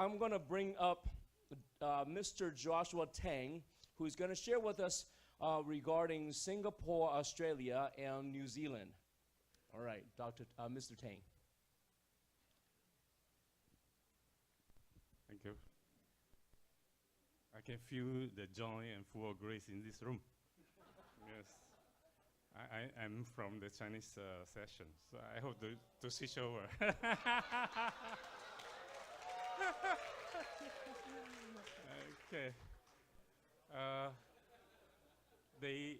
I'm going to bring up Mr. Joshua Tang, who's going to share with us regarding Singapore, Australia, and New Zealand. All right, Mr. Tang. Thank you. I can feel the joy and full of grace in this room. Yes. I'm from the Chinese session, so I hope to switch over. Okay. The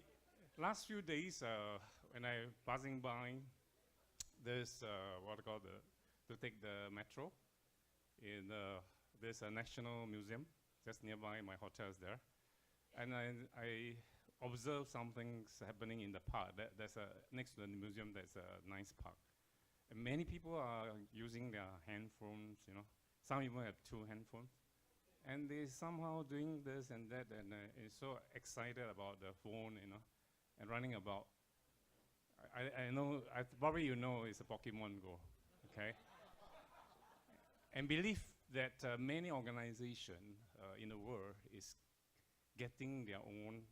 last few days, when I passing by, there's what I call to take the metro. There's a national museum just nearby. My hotel is there, and I observe something's happening in the park. There's next to the museum. There's a nice park, and many people are using their handphones. You know, some even have 2 handphones, and they somehow doing this and that, and is so excited about the phone, you know, and running about. I know, probably you know, it's a Pokemon Go, okay? And believe that many organizations in the world is getting their own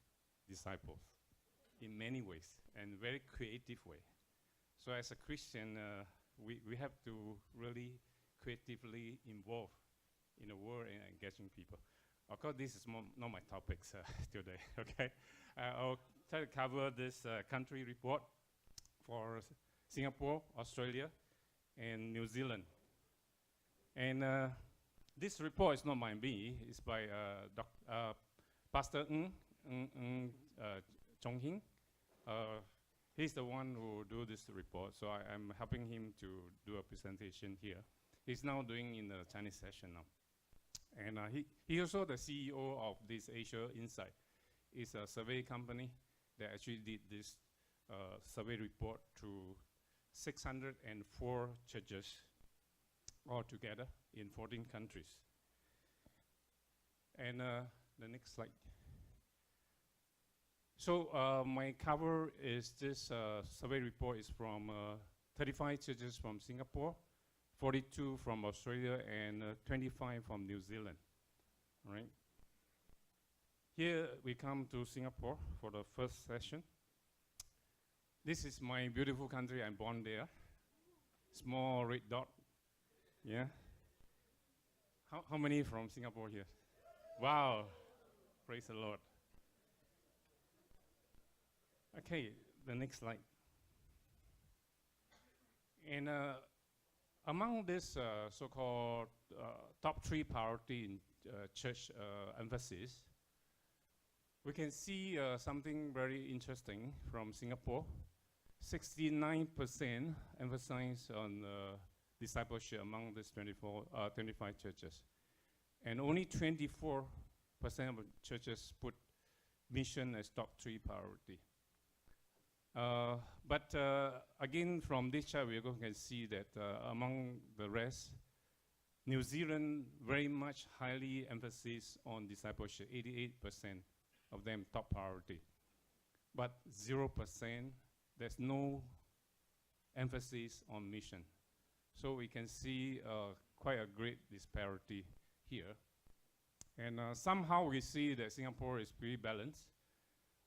disciples in many ways and very creative way. So as a Christian, we have to really creatively involve in the world and engaging people. Of course, this is not my topics today, okay? I'll try to cover this country report for Singapore, Australia, and New Zealand. And this report is not by me, it's by Pastor Chong-Hing. He's the one who do this report, so I'm helping him to do a presentation here. He's now doing in the Chinese session now. And he also the CEO of this Asia Insight. It's a survey company that actually did this survey report to 604 churches all together in 14 countries. And the next slide. So my cover is this survey report is from 35 churches from Singapore, 42 from Australia, and 25 from New Zealand, right? Here we come to Singapore for the first session. This is my beautiful country. I'm born there. Small red dot. Yeah. How many from Singapore here? Wow. Praise the Lord. Okay, the next slide. And among this so-called top 3 priority in church emphasis, we can see something very interesting from Singapore. 69% emphasize on discipleship among these 25 churches. And only 24% of churches put mission as top 3 priority. But again, from this chart, we can see that among the rest, New Zealand very much highly emphasis on discipleship, 88% of them top priority. But 0%, there's no emphasis on mission. So we can see quite a great disparity here. And somehow we see that Singapore is pretty balanced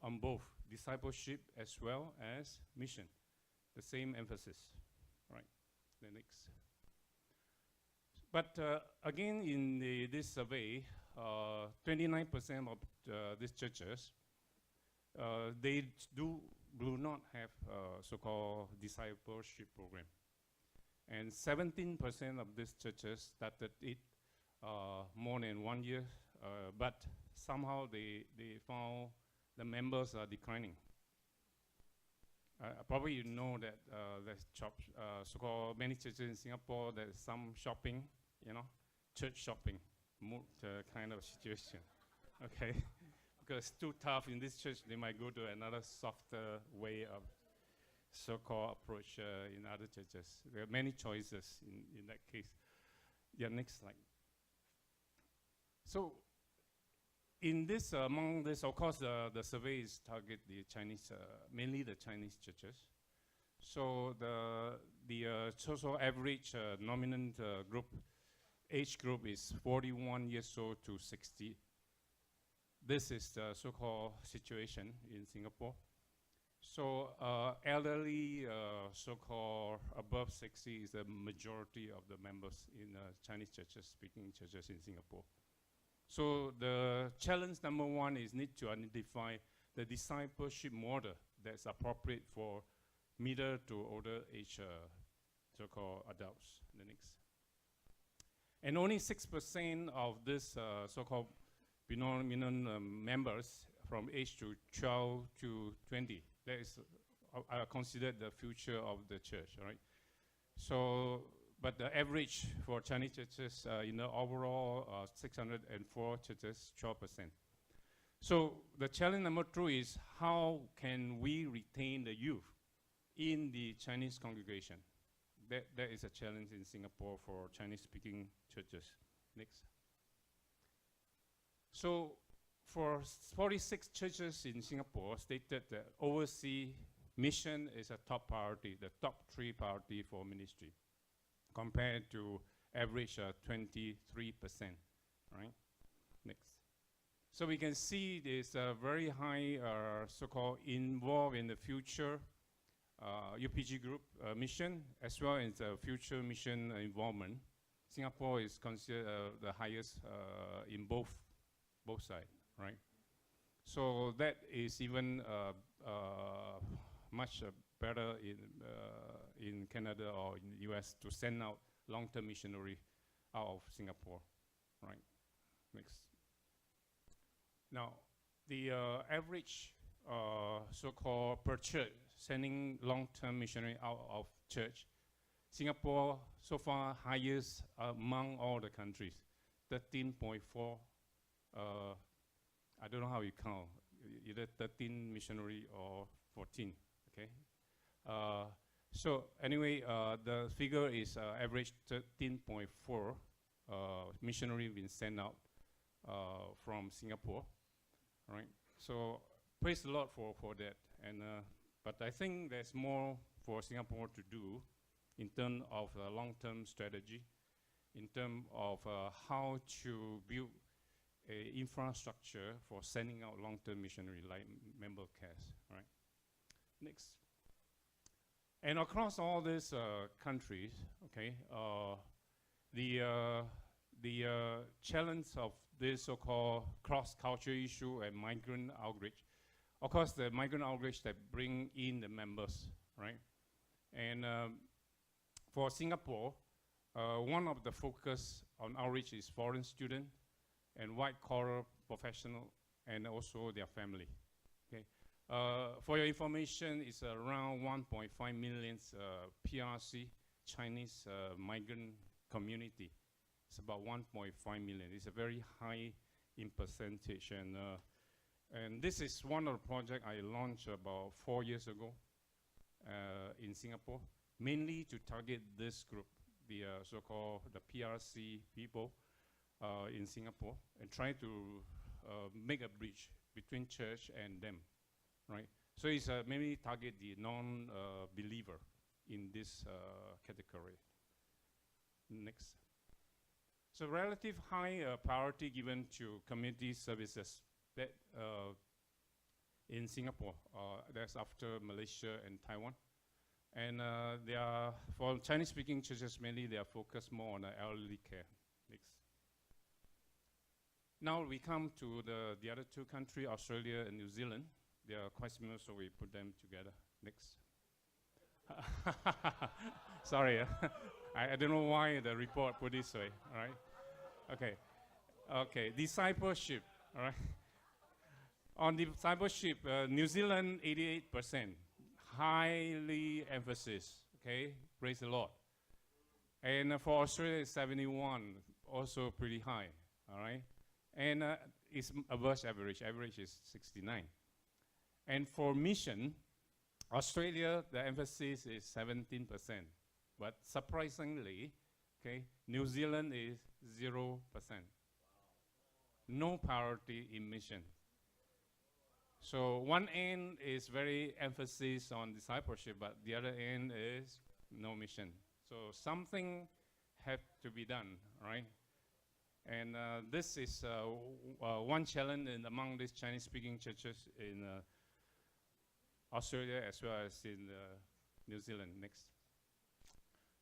on both discipleship as well as mission, the same emphasis, right? The next. But again, in this survey, 29% of these churches, they do not have so-called discipleship program. And 17% of these churches started it more than 1 year, but somehow they found the members are declining. Probably you know that there's so-called many churches in Singapore, there's some shopping, you know, church shopping, kind of situation, okay? Because it's too tough in this church, they might go to another softer way of so-called approach in other churches. There are many choices in that case. Yeah, next slide. So, in this, among this, of course, the surveys target the Chinese, mainly the Chinese churches. So the social average nominant group age group is 41 years old to 60. This is the so-called situation in Singapore. So elderly, so-called above 60 is the majority of the members in Chinese churches, speaking churches in Singapore. So the challenge number one is need to identify the discipleship model that's appropriate for middle to older age so-called adults. The next. And only 6% of this so-called phenomenon members from age to 12 to 20, that is considered the future of the church, right? So, but the average for Chinese churches in the overall 604 churches, 12%. So the challenge number two is how can we retain the youth in the Chinese congregation? That is a challenge in Singapore for Chinese-speaking churches. Next. So for 46 churches in Singapore stated that overseas mission is a top priority, the top 3 priority for ministry, compared to average 23%, right? Next. So we can see there's a very high so-called involved in the future UPG group mission, as well as future mission involvement. Singapore is considered the highest in both sides, right? So that is even much better in Canada or in the US to send out long-term missionary out of Singapore, right? Next. Now, the average so-called per church sending long-term missionary out of church, Singapore so far highest among all the countries, 13.4. I don't know how you count, either 13 missionary or 14. Okay. So anyway, the figure is average 13.4 missionary been sent out from Singapore, right? So praise the Lord for that. And but I think there's more for Singapore to do in terms of long-term strategy, in terms of how to build a infrastructure for sending out long-term missionary like member cares, right? Next. And across all these countries, okay, the challenge of this so-called cross-cultural issue and migrant outreach, of course, the migrant outreach that bring in the members, right? And for Singapore, one of the focus on outreach is foreign student and white-collar professional and also their family, okay? For your information, it's around 1.5 million PRC, Chinese migrant community. It's about 1.5 million. It's a very high in percentage. And this is one of the projects I launched about 4 years ago in Singapore, mainly to target this group, the so-called the PRC people in Singapore, and try to make a bridge between church and them, right? So it's mainly target the non-believer in this category. Next. So relative high priority given to community services that in Singapore, that's after Malaysia and Taiwan. And they are, for Chinese-speaking churches mainly, they are focused more on elderly care. Next. Now we come to the other two countries, Australia and New Zealand. They are quite similar, so we put them together. Next. Sorry, I don't know why the report put this way, all right? Okay, okay, discipleship, all right? On discipleship, New Zealand, 88%, highly emphasis, okay? Praise the Lord. And for Australia, 71, also pretty high, all right? And it's above average is 69. And for mission, Australia, the emphasis is 17%. But surprisingly, okay, New Zealand is 0%. No priority in mission. So one end is very emphasis on discipleship, but the other end is no mission. So something had to be done, right? And this is one challenge among these Chinese-speaking churches in Australia as well as in New Zealand. Next.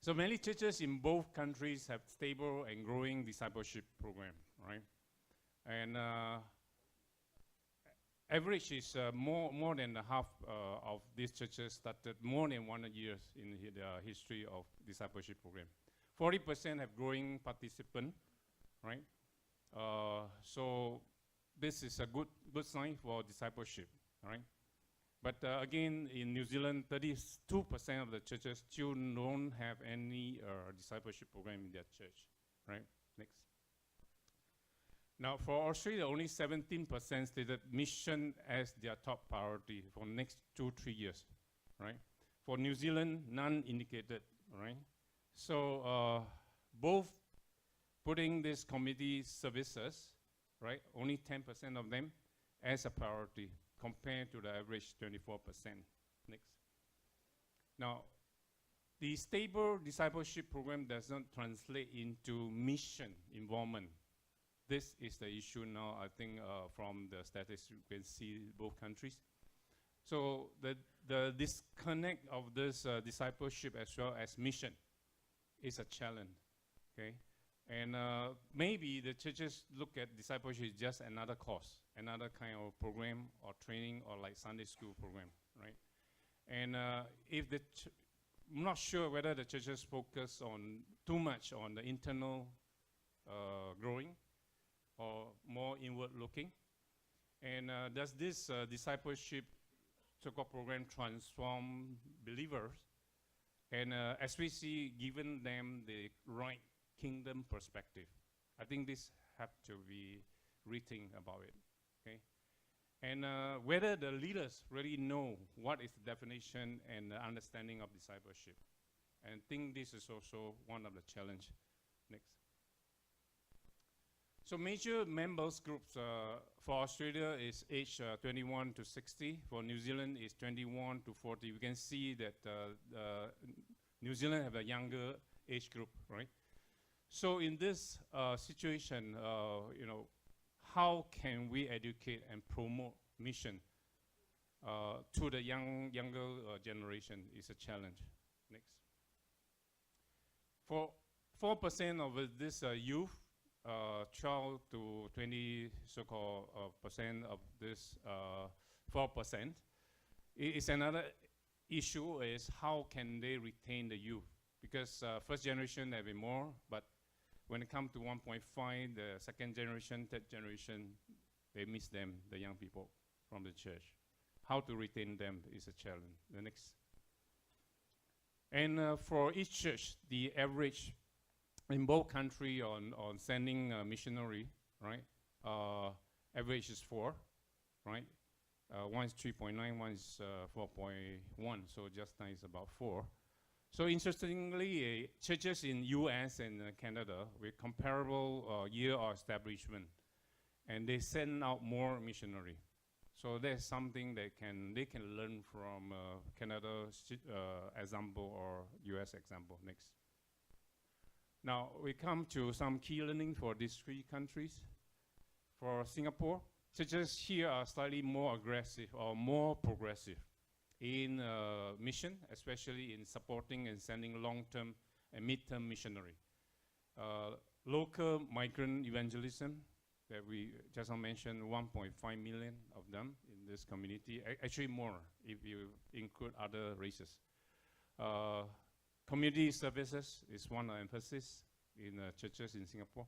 So many churches in both countries have stable and growing discipleship program, right? And average is more than half of these churches started more than 1 year in the history of discipleship program. 40% have growing participant, right? So this is a good sign for discipleship, right? But again, in New Zealand, 32% of the churches still don't have any discipleship program in their church, right? Next. Now, for Australia, only 17% stated mission as their top priority for next 2-3 years, right? For New Zealand, none indicated, right? So both putting these community services, right, only 10% of them as a priority compared to the average 24%. Next. Now, the stable discipleship program does not translate into mission involvement. This is the issue now, I think, from the statistics you can see both countries. So the disconnect of this discipleship as well as mission is a challenge, okay? And maybe the churches look at discipleship as just another course, another kind of program or training or like Sunday school program, right? And if I'm not sure whether the churches focus on too much on the internal growing or more inward looking. And does this discipleship so-called program transform believers? And as we see, given them the right kingdom perspective. I think this have to be rethink about it, okay? And whether the leaders really know what is the definition and the understanding of discipleship. And I think this is also one of the challenge. Next. So major members groups for Australia is age 21 to 60. For New Zealand is 21 to 40. We can see that New Zealand have a younger age group, right? So in this situation, you know, how can we educate and promote mission to the younger generation is a challenge. Next. For 4% of this youth, 12 to 20 so-called percent of this 4%, is another issue is how can they retain the youth? Because first generation have been more, but when it comes to 1.5, the second generation, third generation, they miss them, the young people from the church. How to retain them is a challenge. The next. And for each church, the average in both countries on sending a missionary, right? Average is 4, right? One is 3.9, one is 4.1, so just nice about 4. So interestingly, churches in US and Canada with comparable year of establishment, and they send out more missionary. So there's something they can learn from Canada's example or US example. Next. Now we come to some key learning for these 3 countries. For Singapore, churches here are slightly more aggressive or more progressive in mission, especially in supporting and sending long-term and mid-term missionary. Local migrant evangelism that we just mentioned, 1.5 million of them in this community, actually more if you include other races. Community services is one emphasis in churches in Singapore.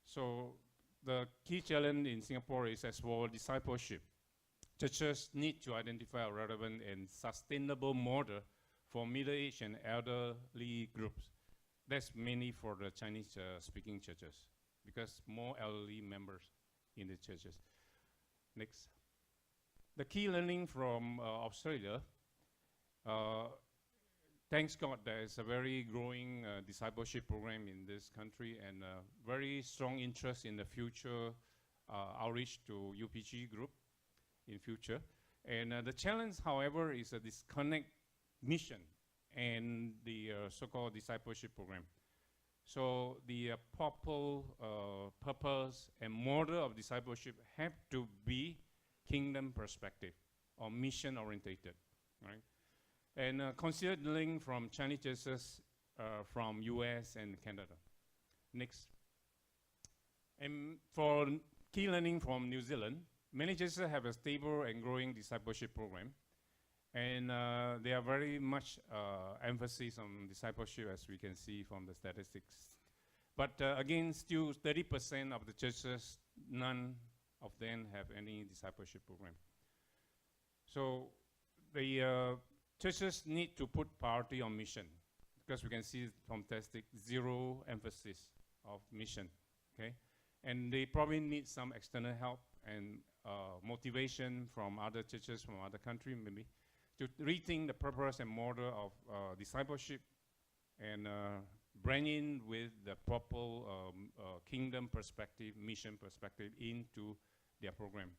So the key challenge in Singapore is as for discipleship. Churches need to identify a relevant and sustainable model for middle-aged and elderly groups. That's mainly for the Chinese-speaking churches, because more elderly members in the churches. Next. The key learning from Australia, thanks God there is a very growing discipleship program in this country and very strong interest in the future outreach to UPG group in future. And the challenge, however, is a disconnect mission and the so-called discipleship program. So the proper purpose and model of discipleship have to be kingdom perspective or mission orientated, right? And considering from Chinese churches from US and Canada. Next. And for key learning from New Zealand, many churches have a stable and growing discipleship program. And they are very much emphasis on discipleship, as we can see from the statistics. But again, still 30% of the churches, none of them have any discipleship program. So the churches need to put priority on mission, because we can see from statistics, zero emphasis of mission, okay? And they probably need some external help and motivation from other churches from other countries, maybe, to rethink the purpose and model of discipleship and bring in with the proper kingdom perspective, mission perspective into their program.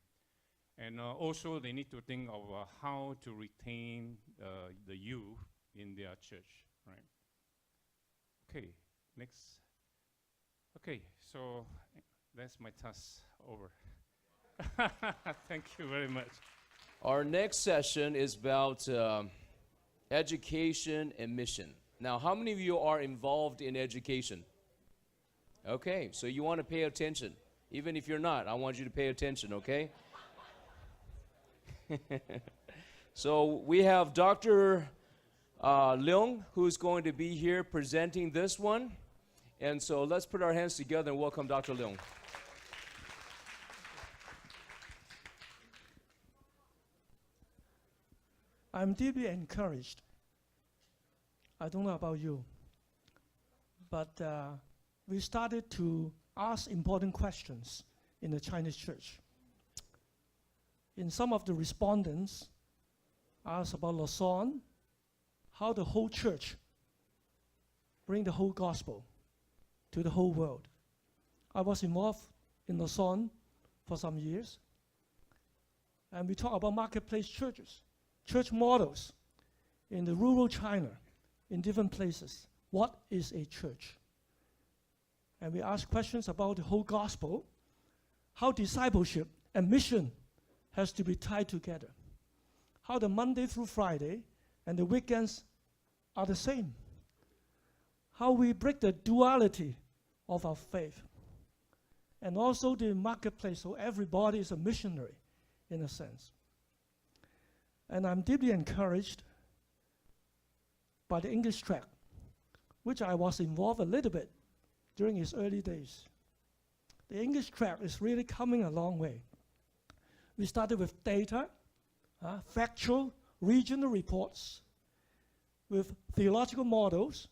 And also they need to think of how to retain the youth in their church, right? Okay, next. Okay, so that's my task over. Thank you very much. Our next session is about education and mission. Now, how many of you are involved in education? Okay, so you want to pay attention. Even if you're not, I want you to pay attention, okay? So we have Dr. Leung, who's going to be here presenting this one. And so let's put our hands together and welcome Dr. Leung. I'm deeply encouraged. I don't know about you, but we started to ask important questions in the Chinese church. In some of the respondents asked about Lausanne, how the whole church bring the whole gospel to the whole world. I was involved in Lausanne for some years, and we talk about marketplace churches, church models in the rural China, in different places. What is a church? And we ask questions about the whole gospel, how discipleship and mission has to be tied together, how the Monday through Friday and the weekends are the same, how we break the duality of our faith, and also the marketplace, so everybody is a missionary in a sense. And I'm deeply encouraged by the English track, which I was involved a little bit during its early days. The English track is really coming a long way. We started with data, factual, regional reports, with theological models,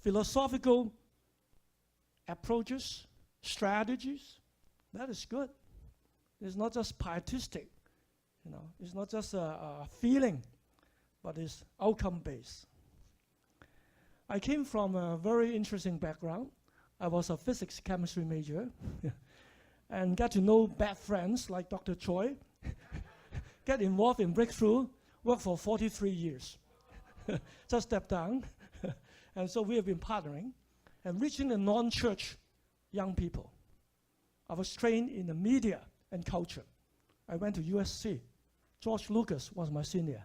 philosophical approaches, strategies. That is good. It's not just pietistic, you know. It's not just a feeling, but it's outcome-based. I came from a very interesting background. I was a physics chemistry major and got to know bad friends like Dr. Choi, get involved in breakthrough, worked for 43 years. Just stepped down. And so we have been partnering and reaching the non-church young people. I was trained in the media and culture. I went to USC. George Lucas was my senior.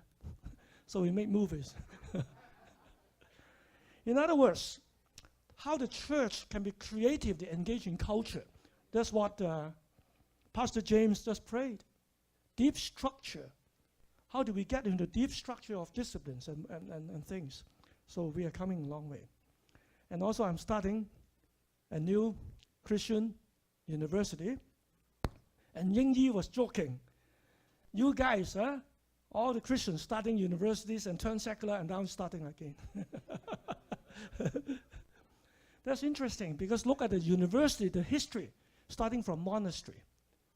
So we made movies. In other words, how the church can be creatively engaged in culture. That's what Pastor James just prayed. Deep structure. How do we get into the deep structure of disciplines and things? So we are coming a long way. And also I'm starting a new Christian university. And Ying Yi was joking. You guys, all the Christians starting universities and turn secular and now starting again. That's interesting because look at the university, the history, starting from monastery,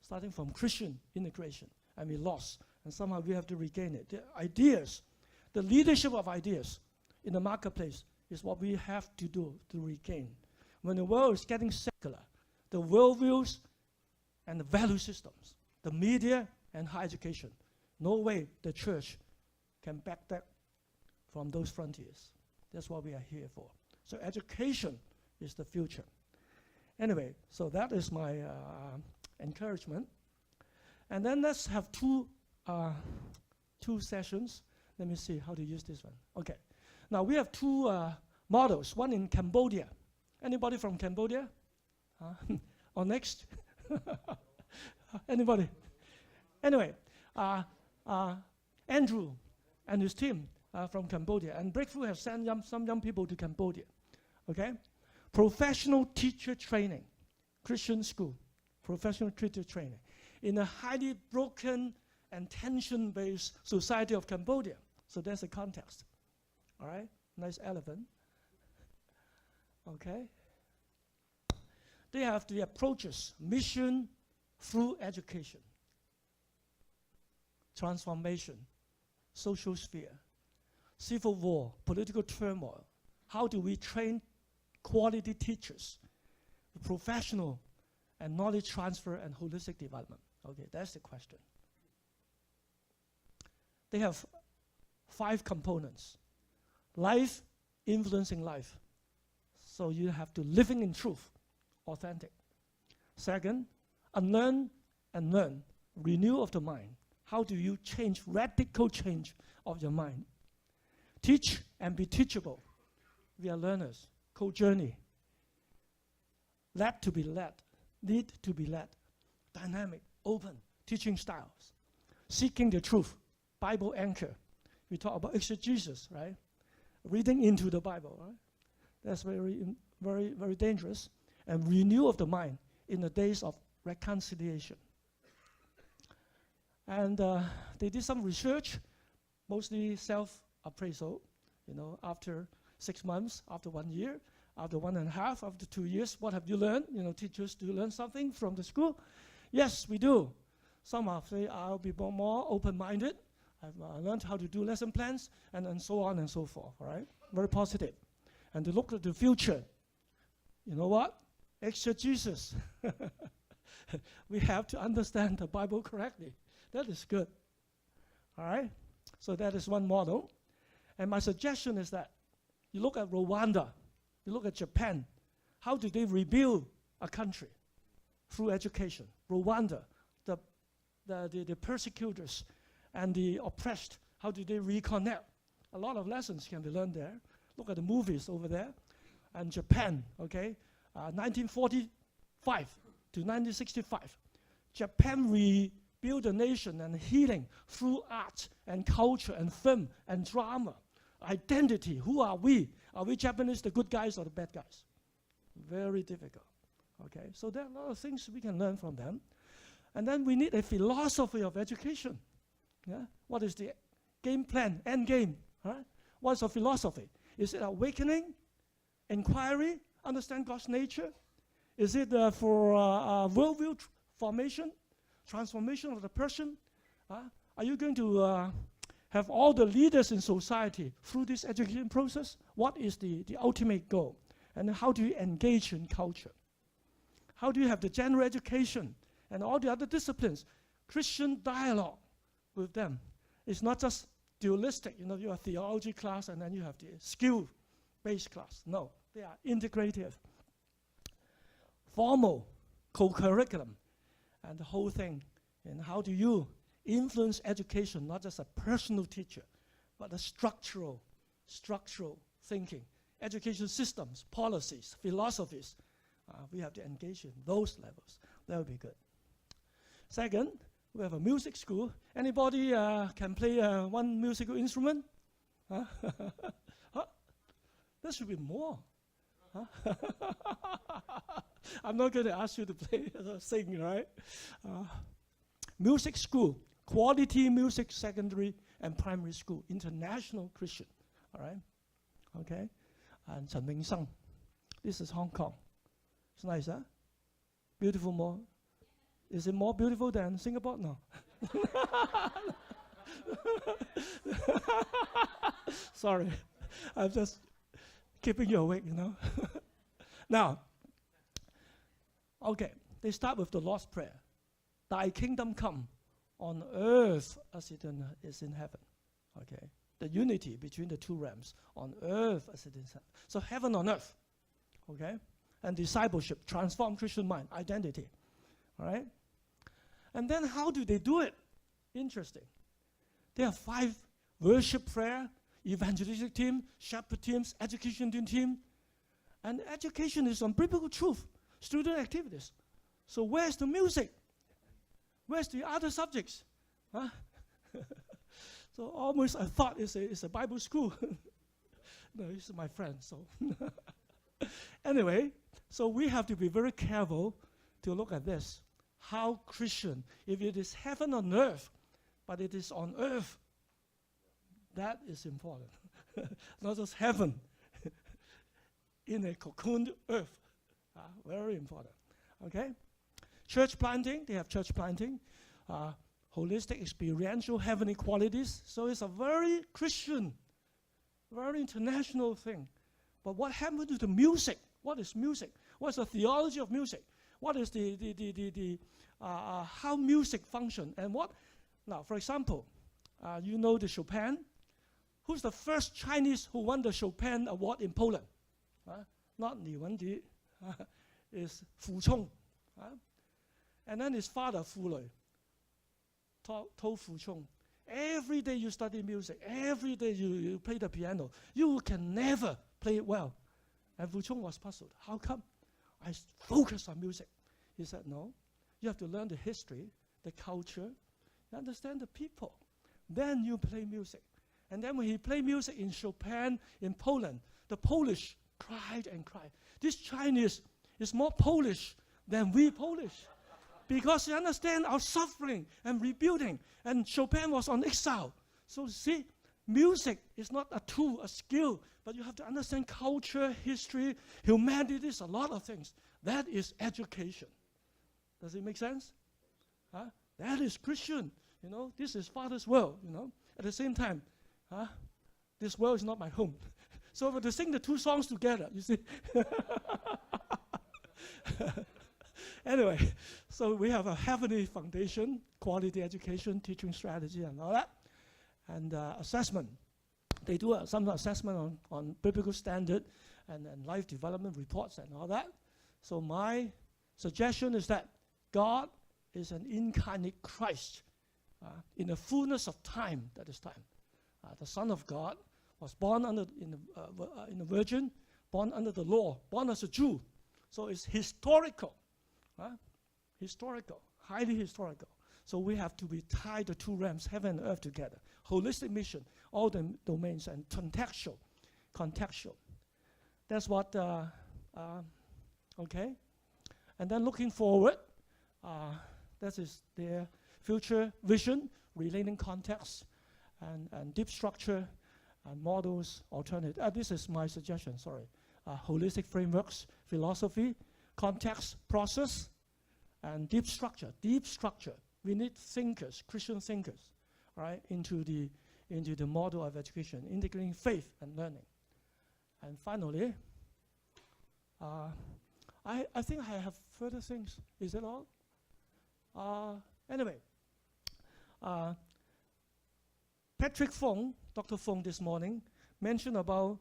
starting from Christian integration, and we lost, and somehow we have to regain it. The ideas, the leadership of ideas in the marketplace is what we have to do to regain. When the world is getting secular, the worldviews and the value systems, the media and higher education, no way the church can back that from those frontiers. That's what we are here for. So education is the future. Anyway, so that is my encouragement. And then let's have two sessions. Let me see how to use this one. Okay. Now we have two models, one in Cambodia. Anybody from Cambodia? Or next? Anybody? Anyway, Andrew and his team from Cambodia. And Breakthrough have sent some young people to Cambodia. Okay? Professional teacher training, Christian school, professional teacher training in a highly broken and tension-based society of Cambodia. So there's a context. All right? Nice elephant. Okay? They have the approaches, mission through education, transformation, social sphere, civil war, political turmoil. How do we train quality teachers, professional and knowledge transfer and holistic development? Okay, that's the question. They have 5 components. Life influencing life. So you have to living in truth, authentic. Second, unlearn and learn, renew of the mind. How do you change, radical change of your mind? Teach and be teachable. We are learners, co-journey. Led to be led, lead to be led. Dynamic, open, teaching styles. Seeking the truth, Bible anchor. We talk about exegesis, right? Reading into the Bible, right? That's very dangerous. And renew of the mind in the days of reconciliation. And they did some research, mostly self-appraisal. You know, after 6 months, after 1 year, after 1.5, after 2 years, what have you learned? You know, teachers, do you learn something from the school? Yes, we do. Some have say, I'll be more open-minded. I've learned how to do lesson plans, and so on and so forth, all right? Very positive. And to look at the future, you know what? Exegesis. We have to understand the Bible correctly. That is good. All right? So that is one model. And my suggestion is that you look at Rwanda, you look at Japan. How do they rebuild a country? Through education. Rwanda, the persecutors and the oppressed, how do they reconnect? A lot of lessons can be learned there. Look at the movies over there. And Japan, okay? 1945 to 1965. Japan rebuilt the nation and healing through art and culture and film and drama. Identity, who are we? Are we Japanese, the good guys or the bad guys? Very difficult, okay? So there are a lot of things we can learn from them. And then we need a philosophy of education. Yeah? What is the game plan, end game? Right? What's the philosophy? Is it awakening, inquiry, understand God's nature? Is it for worldview formation, transformation of the person? Are you going to have all the leaders in society through this education process? What is the ultimate goal? And how do you engage in culture? How do you have the general education and all the other disciplines? Christian dialogue with them. It's not just dualistic, you know, you have theology class and then you have the skill-based class. No, they are integrative. Formal, co-curriculum, and the whole thing. And how do you influence education, not just a personal teacher, but a structural thinking. Education systems, policies, philosophies. We have to engage in those levels. That would be good. Second, we have a music school. Anybody can play one musical instrument? Huh? Huh? There should be more. Huh? I'm not going to ask you to play, sing, right? Music school, quality music secondary and primary school, international Christian, all right? Okay, and Chen Ming Sung. This is Hong Kong. It's nice, huh? Beautiful more. Is it more beautiful than Singapore? No. Sorry, I'm just keeping you awake, you know. Now, okay, they start with the Lord's Prayer. Thy kingdom come on earth as it is in heaven. Okay, the unity between the two realms, on earth as it is in heaven. So heaven on earth, okay? and discipleship, transform Christian mind, identity. All right? And then how do they do it? Interesting. There are 5 worship prayer, evangelistic team, shepherd teams, education team. And education is on biblical truth, student activities. So where's the music? Where's the other subjects? Huh? So almost I thought it's a Bible school. No, he's my friend, so. Anyway, so we have to be very careful to look at this. How Christian, if it is heaven on earth, but it is on earth, that is important. Not just heaven in a cocooned earth. Very important. Okay? Church planting, they have church planting. Holistic, experiential, heavenly qualities. So it's a very Christian, very international thing. But what happened to the music? What is music? What's the theology of music? What is how music function? And what? Now, for example, you know the Chopin. Who's the first Chinese who won the Chopin Award in Poland? Not Li Wendi, it's Fu Chong. And then his father, Fu Lei, told Fu Chong, every day you study music, every day you play the piano, you can never play it well. And Fu Chong was puzzled. How come? I focus on music. He said, no, you have to learn the history, the culture, you understand the people. Then you play music. And then when he played music in Chopin in Poland, the Polish cried and cried. This Chinese is more Polish than we Polish. Because they understand our suffering and rebuilding. And Chopin was on exile. So see, music is not a tool, a skill, but you have to understand culture, history, humanity, a lot of things. That is education. Does it make sense? That is Christian. You know, this is Father's world, you know. At the same time, this world is not my home. So we have to sing the 2 songs together, you see. Anyway, so we have a heavenly foundation, quality education, teaching strategy, and all that. And assessment. They do some assessment on biblical standard and life development reports and all that. So my suggestion is that God is an incarnate Christ in the fullness of time, that is time. The Son of God was born in a virgin, born under the law, born as a Jew. So it's historical. Historical, highly historical. So we have to be tied the 2 realms, heaven and earth, together. Holistic mission, all the domains, and contextual. That's what, okay. And then looking forward, that is their future vision, relating context, and deep structure, and models, alternative. This is my suggestion, sorry. Holistic frameworks, philosophy, context, process, and deep structure. Deep structure. We need thinkers, Christian thinkers, right, into the model of education, integrating faith and learning. And finally, I think I have further things. Is that all? Anyway, Patrick Fong, Dr. Fong this morning, mentioned about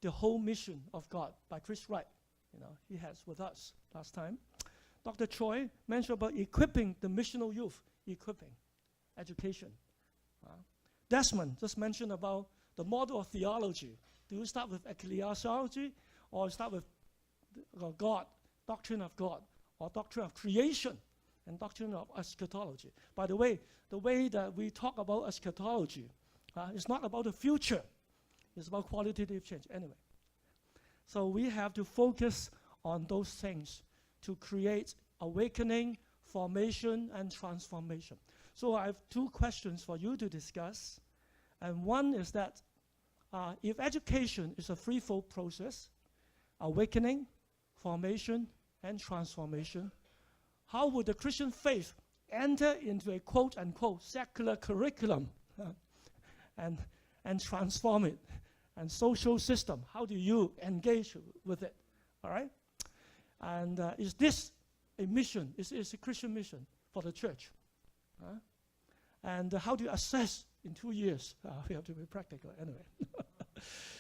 the whole mission of God by Chris Wright. You know, he has with us last time. Dr. Choi mentioned about equipping the missional youth, equipping, education. Desmond just mentioned about the model of theology. Do you start with ecclesiology or start with God, doctrine of God, or doctrine of creation and doctrine of eschatology? By the way that we talk about eschatology, it's not about the future. It's about qualitative change. Anyway, so we have to focus on those things to create awakening, formation, and transformation. So I have 2 questions for you to discuss. And one is that if education is a threefold process, awakening, formation, and transformation, how would the Christian faith enter into a quote-unquote secular curriculum and transform it? And social system, how do you engage with it? All right? And is this a mission? Is it a Christian mission for the church? And how do you assess in 2 years? We have to be practical anyway.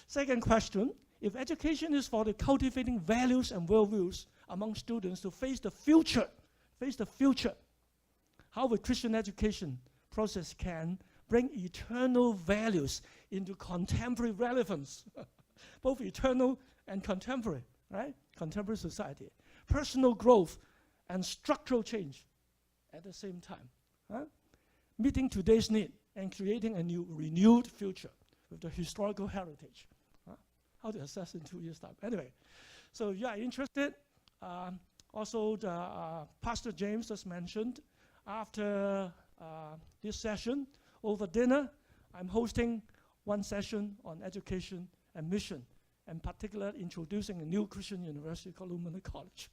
Second question, if education is for the cultivating values and worldviews among students to face the future, how the Christian education process can bring eternal values into contemporary relevance, both eternal and contemporary, right? Contemporary society. Personal growth and structural change at the same time. Huh? Meeting today's need and creating a new, renewed future with the historical heritage. How to assess in 2 years' time. Anyway, so if you are interested, also Pastor James just mentioned, after this session, over dinner, I'm hosting one session on education and mission, and particularly introducing a new Christian university called Lumina College.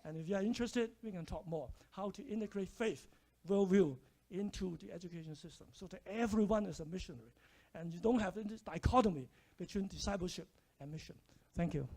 And if you are interested, we can talk more how to integrate faith, worldview into the education system so that everyone is a missionary. And you don't have this dichotomy between discipleship and mission. Thank you.